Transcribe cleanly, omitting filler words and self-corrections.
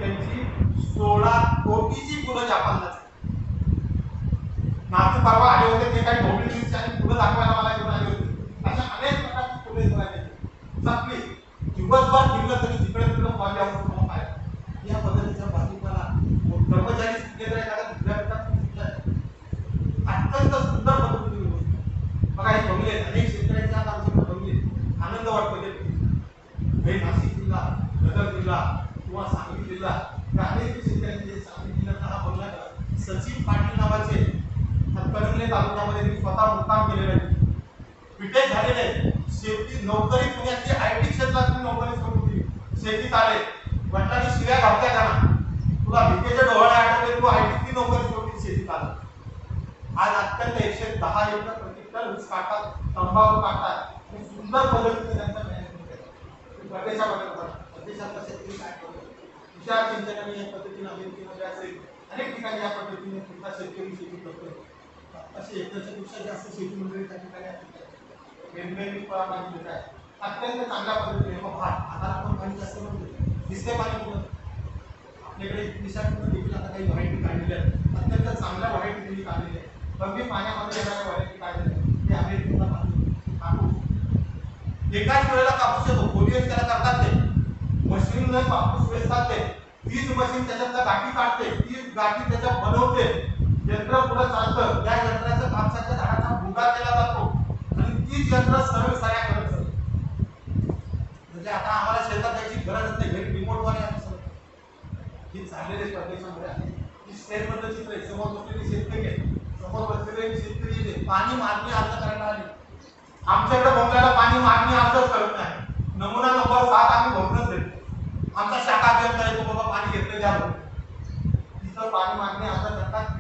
त्यांची 16 कोटीची फुलं जपानला नातू परवा आले होते ते काही ढोबळी मिरची आणि फुलं दाखवायला मला घेऊन आले होते अशा अनेक प्रकारची फुले जपली दिवसभर फिरलं तरी तिकडे तिकडे फॉल यावं काय या पद्धतीच्या भाजीपाला कर्मचारी केंद्र एखाद्या विद्यापीठात अत्यंत सुंदर पद्धतीने बघा हे बंगले अनेक शेतकऱ्यांच्या आमच्या बंगले आनंद वाटतो हे नाशिक जिल्हा नगर जिल्हा किंवा सांगली जिल्हा या अनेक शेतकऱ्यांचे सांगली जिल्ह्याचा हा बंगला सचिन पाटील नावाचे हातकणंगले तालुक्यामध्ये मी स्वतः मुक्काम केलेला आहे विटेक झालेले शेती नोकरी पुण्याची आयटी क्षेत्रातली नोकरी सोडून दिली शेतीत आले वडिलांनी शिव्या घातल्या त्यांना तुला भिकेचे डोळे आठवले तू आयटीतली नोकरी सोडली शेतीत आला आज अत्यंत 110 एकर प्रतिष्ठा ऊस काढतात तंबाखू काढतात आणि सुंदर पद्धतीने त्यांचा मॅनेजमेंट करतात प्रदेशातला शेतकरी काय करतो तुषार सिंचनाने या पद्धतीने अमेरिकेमध्ये असेल अनेक ठिकाणी या पद्धतीने तुमचा शेतकरी शेती करतो असे एकरपेक्षा जास्त शेती मंडळी त्या ठिकाणी वेगवेगळी परामानी देत आहे अत्यंत चांगल्या पद्धतीने भात आता आपण पाणी जास्त म्हणतो दिसते पाणी कुठं आपल्याकडे दिशातून देखील आता काही व्हरायटी काढलेल्या आहेत अत्यंत चांगल्या व्हरायटी त्यांनी काढलेल्या आहेत कमी पाण्यामध्ये येणाऱ्या व्हरायटी काढलेल्या ते अमेरिकेला कापूस एकाच वेळेला कापूस येतो पोलिओ त्याला करतात ते मशीनने कापूस वेचतात ते तीच मशीन त्याच्यातल्या गाठी काढते तीच गाठी त्याच्यात बनवते यंत्र पुढे चालतं त्या यंत्राचा कापसाच्या झाडाचा भुगा केला जातो आणि तीच यंत्र सर्व साऱ्या करत म्हणजे आता आम्हाला शेतात जायची गरज नाही घरी रिमोटद्वारे आम्ही सर्व ही चाललेले प्रदेशामध्ये आहे ही स्टेट मधलं चित्र आहे समोर बसलेले शेतकरी आहे समोर बसलेले शेतकरी आहे पाणी मागणी अर्ज करायला आले आमच्याकडे बंगल्याला पाणी मागणी अर्जच करत नाही नमुना नंबर 7 आम्ही भरूनच देतो आमचा शाखा अभियंता येतो बाबा पाणी घेतलं द्या तिथं पाणी मागणी अर्ज करतात